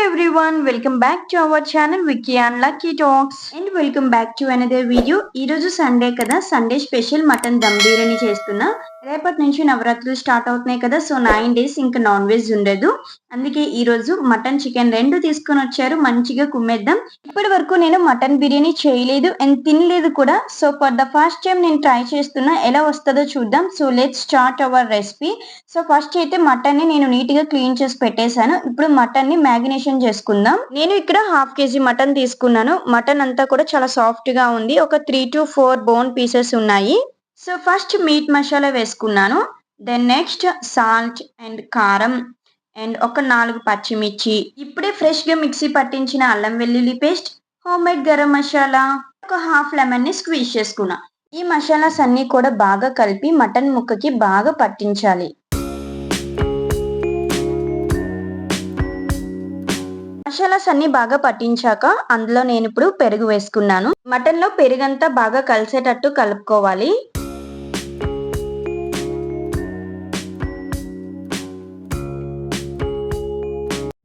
everyone, welcome back to our channel Vicky and Lucky Talks and welcome back to another video. ఈ రోజు Sunday కదా, Sunday special mutton dum biryani చేస్తున్నా. రేపటి నుంచి నవరాత్రులు స్టార్ట్ అవుతున్నాయి కదా, సో 9 days ఇంకా నాన్ వెజ్ ఉండదు. అందుకే ఈ రోజు మటన్ చికెన్ రెండు తీసుకొని వచ్చారు, మంచిగా కుమ్మేద్దాం. ఇప్పటి వరకు నేను మటన్ బిర్యానీ చేయలేదు అండ్ తినలేదు కూడా. So for the first time నేను ట్రై చేస్తున్నా, ఎలా వస్తుందో చూద్దాం. So let's start our recipe. So first అయితే మటన్ ని నేను నీట్ గా క్లీన్ చేసి పెట్టేశాను. ఇప్పుడు మటన్ ని మ్యాగినేషన్ చేసుకుందాం. నేను ఇక్కడ ½ kg మటన్ తీసుకున్నాను. మటన్ అంతా కూడా చాలా సాఫ్ట్ గా ఉంది. ఒక 3 to 4 బోన్ పీసెస్ ఉన్నాయి. సో ఫస్ట్ మీట్ మసాలా వేసుకున్నాను. దెన్ నెక్స్ట్ సాల్ట్ అండ్ కారం అండ్ ఒక 4 పచ్చిమిర్చి, ఇప్పుడే ఫ్రెష్ గా మిక్సీ పట్టించిన అల్లం వెల్లుల్లి paste, home made garam masala, ఒక ½ లెమన్ ని స్క్వీజ్ చేసుకున్నా. ఈ మసాలాస్ అన్ని కూడా బాగా కలిపి మటన్ ముక్కకి బాగా పట్టించాలి. మసాలాస్ అన్ని బాగా పట్టించాక అందులో నేను ఇప్పుడు పెరుగు వేసుకున్నాను. మటన్ లో పెరుగంతా బాగా కలిసేటట్టు కలుపుకోవాలి.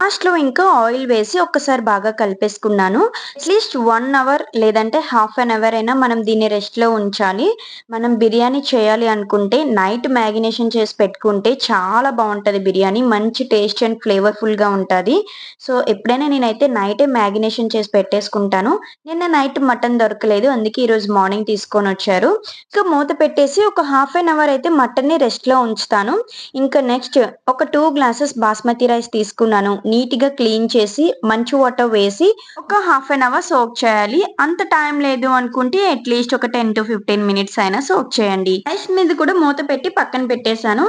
లాస్ట్ లో ఇంకా ఆయిల్ వేసి ఒక్కసారి బాగా కలిపేసుకున్నాను. అట్లీస్ట్ 1 hour లేదంటే ½ an hour అయినా మనం దీన్ని రెస్ట్ లో ఉంచాలి. మనం బిర్యానీ చేయాలి అనుకుంటే నైట్ మ్యాగినేషన్ చేసి పెట్టుకుంటే చాలా బాగుంటది బిర్యానీ, మంచి టేస్ట్ అండ్ ఫ్లేవర్ఫుల్ గా ఉంటది. సో ఎప్పుడైనా నేనైతే నైటే మ్యాగినేషన్ చేసి పెట్టేసుకుంటాను. నిన్న నైట్ మటన్ దొరకలేదు, అందుకే ఈ రోజు మార్నింగ్ తీసుకొని వచ్చారు. ఇంకా మూత పెట్టేసి ఒక ½ an hour అయితే మటన్ ని రెస్ట్ లో ఉంచుతాను. ఇంకా నెక్స్ట్ ఒక 2 glasses బాస్మతి రైస్ తీసుకున్నాను. నీట్ గా క్లీన్ చేసి మంచి వాటర్ వేసి ఒక ½ an hour సోక్ చేయాలి. అంత టైం లేదు అనుకుంటే అట్లీస్ట్ ఒక 10 to 15 minutes అయినా సోక్ చేయండి. రైస్ మీద కూడా మూత పెట్టి పక్కన పెట్టేశాను.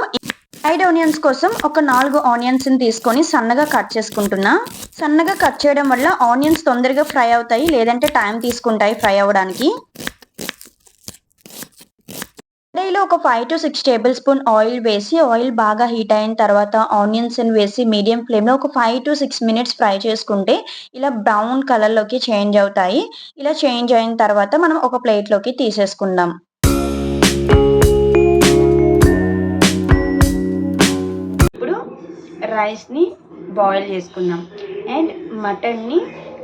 ఫ్రైడ్ ఆనియన్స్ కోసం ఒక 4 ఆనియన్స్ తీసుకొని సన్నగా కట్ చేసుకుంటున్నా. సన్నగా కట్ చేయడం వల్ల ఆనియన్స్ తొందరగా ఫ్రై అవుతాయి, లేదంటే టైం తీసుకుంటాయి ఫ్రై అవ్వడానికి. కడాయిలో ఒక 5 to 6 tablespoon ఆయిల్ వేసి ఆయిల్ బాగా హీట్ అయిన తర్వాత ఆనియన్స్ వేసి మీడియం ఫ్లేమ్ లో ఒక 5 to 6 minutes ఫ్రై చేసుకుంటే ఇలా బ్రౌన్ కలర్ లోకి చేంజ్ అవుతాయి. ఇలా చేంజ్ అయిన తర్వాత మనం ఒక ప్లేట్ లోకి తీసేసుకుందాం. ఇప్పుడు రైస్ ని బాయిల్ చేసుకుందాం అండ్ మటన్ ని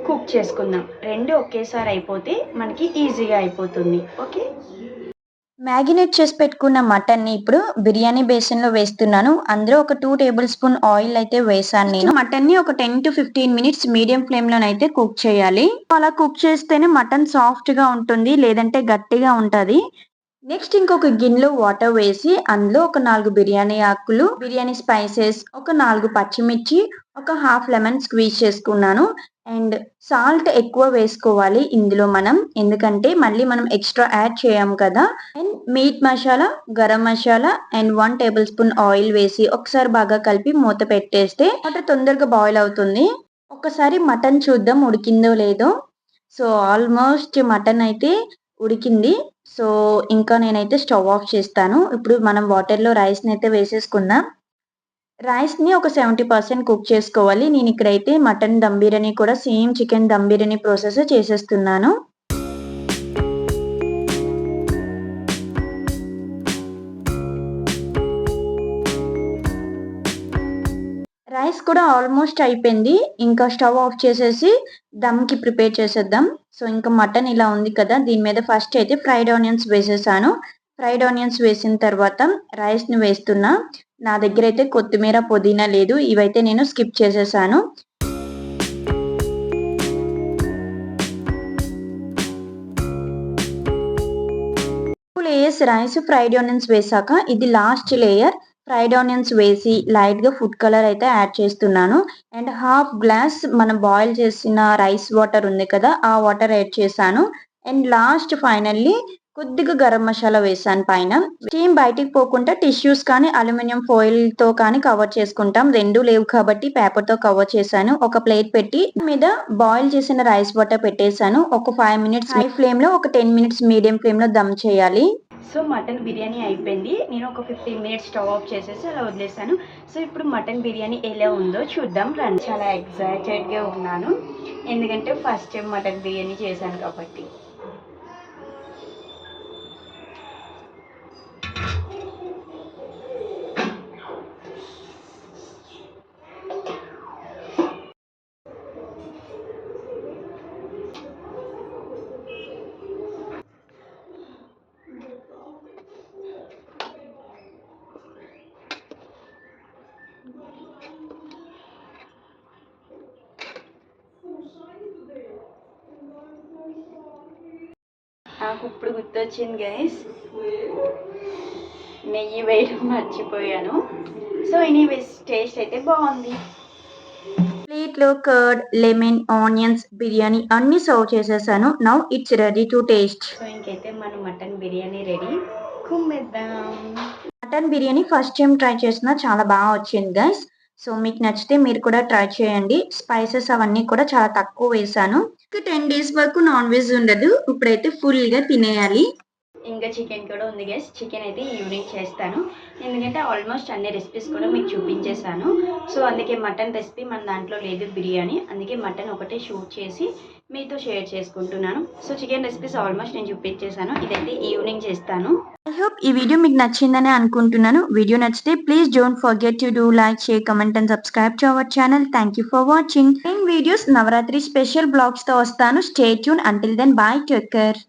కుక్ చేసుకుందాం. రెండు ఒకేసారి అయిపోతే మనకి ఈజీగా అయిపోతుంది. ఓకే, మ్యాగినేట్ చేసి పెట్టుకున్న మటన్ ని ఇప్పుడు బిర్యానీ బేసిన్ లో వేస్తున్నాను. అందులో ఒక 2 tablespoon ఆయిల్ అయితే వేసాను. నేను మటన్ ని ఒక 10 to 15 minutes మీడియం ఫ్లేమ్ లోనైతే కుక్ చేయాలి. అలా కుక్ చేస్తేనే మటన్ సాఫ్ట్ గా ఉంటుంది, లేదంటే గట్టిగా ఉంటది. నెక్స్ట్ ఇంకొక గిన్నెలో వాటర్ వేసి అందులో ఒక 4 బిర్యానీ ఆకులు, బిర్యానీ స్పైసెస్, ఒక 4 పచ్చిమిర్చి, ఒక ½ లెమన్ స్క్వీజ్ చేసుకున్నాను. అండ్ సాల్ట్ ఎక్కువ వేసుకోవాలి ఇందులో మనం, ఎందుకంటే మళ్ళీ మనం ఎక్స్ట్రా యాడ్ చేయం కదా. And meet masala, garam masala and 1 tablespoon oil వేసి ఒకసారి బాగా కలిపి మూత పెట్టేస్తే వాటర్ తొందరగా బాయిల్ అవుతుంది. ఒక్కసారి మటన్ చూద్దాం ఉడికిందో లేదో. సో ఆల్మోస్ట్ మటన్ అయితే ఉడికింది. సో ఇంకా నేనైతే స్టవ్ ఆఫ్ చేస్తాను. ఇప్పుడు మనం వాటర్లో రైస్ని అయితే వేసేసుకుందాం. రైస్ని ఒక 70% కుక్ చేసుకోవాలి. నేను ఇక్కడైతే మటన్ దమ్ బిర్యానీ కూడా same chicken dum biryani process చేసేస్తున్నాను. 'రైస్ కూడా ఆల్మోస్ట్ అయిపోయింది. ఇంకా స్టవ్ ఆఫ్ చేసేసి దమ్‌కి ప్రిపేర్ చేసేద్దాం. సో ఇంకా మటన్ ఇలా ఉంది కదా, దీని మీద ఫస్ట్ అయితే ఫ్రైడ్ ఆనియన్స్ వేసేసాను. ఫ్రైడ్ ఆనియన్స్ వేసిన తర్వాత రైస్‌ని వేస్తున్నా. నా దగ్గర అయితే కొత్తిమీర, పుదీనా లేదు. ఇవైతే నేను స్కిప్ చేసేసాను. 2 లేయర్స్ రైస్, ఫ్రైడ్ ఆనియన్స్ వేసాక ఇది లాస్ట్ లేయర్. ఫ్రైడ్ ఆనియన్స్ వేసి లైట్‌గా ఫుడ్ కలర్ అయితే యాడ్ చేస్తున్నాను. అండ్ ½ గ్లాస్ మనం బాయిల్ చేసిన రైస్ వాటర్ ఉంది కదా, ఆ వాటర్ యాడ్ చేశాను. అండ్ లాస్ట్ ఫైనల్లీ కొద్దిగా గరం మసాలా వేసాను పైన. స్టీమ్ బయటికి పోకుండా టిష్యూస్ కానీ అల్యూమినియం ఫాయిల్‌తో కానీ కవర్ చేసుకుంటాం. 2 లేవు కాబట్టి పేపర్‌తో కవర్ చేశాను. ఒక ప్లేట్ పెట్టి మీద బాయిల్ చేసిన రైస్ వాటర్ పెట్టేశాను. ఒక 5 minutes హై ఫ్లేమ్‌లో, ఒక 10 minutes మీడియం ఫ్లేమ్‌లో దమ్ చేయాలి. సో మటన్ బిర్యానీ అయిపోయింది. నేను ఒక 15 minutes స్టవ్ ఆఫ్ చేసేసి అలా వదిలేసాను. సో ఇప్పుడు మటన్ బిర్యానీ ఎలా ఉందో చూద్దాం రండి. చాలా ఎక్సైటెడ్‌గా ఉన్నాను, ఎందుకంటే ఫస్ట్ టైం మటన్ బిర్యానీ చేశాను కాబట్టి. నాకు ఇప్పుడు గుర్తొచ్చింది గైస్, నెయ్యి వేయడం మర్చిపోయాను. సో ఎనీవేస్ టేస్ట్ అయితే బాగుంది. ప్లేట్లో కర్డ్, లెమన్, ఆనియన్స్, బిర్యానీ అన్ని సర్వ్ చేసేసాను. Now it's ready to taste. So ఇంకైతే మన మటన్ బిర్యానీ రెడీ, కుమ్మేద్దాం. Mutton biryani first time try చేసినా చాలా బాగా వచ్చింది గైస్. సో మీకు నచ్చితే మీరు కూడా ట్రై చేయండి. స్పైసెస్ అవన్నీ కూడా చాలా తక్కువ వేసాను. 10 days వరకు నాన్ వెజ్ ఉండదు. ఇప్పుడైతే ఫుల్గా తినేయాలి. ఇంకా చికెన్ కూడా ఉంది గైస్. చికెన్ అయితే ఈవినింగ్ చేస్తాను, ఎందుకంటే ఆల్మోస్ట్ అన్ని రెసిపీస్ కూడా మీకు చూపించేశాను. సో అందుకే మటన్ రెసిపీ మన దాంట్లో లేదు బిర్యానీ, అందుకే మటన్ ఒకటే షూట్ చేసి మీతో షేర్ చేసుకుంటున్నాను. సో చికెన్ రెసిపీస్ ఆల్మోస్ట్ నేను చూపించేశాను, ఇదైతే ఈవినింగ్ చేస్తాను. ఐ హోప్ ఈ వీడియో మీకు నచ్చిందని అనుకుంటున్నాను. వీడియో నచ్చితే please don't forget to do like, share, comment and subscribe to our channel. Thank you for watching. నేను వీడియోస్ నవరాత్రి స్పెషల్ బ్లాగ్స్ తో వస్తాను. Stay tune. Until then bye, take care.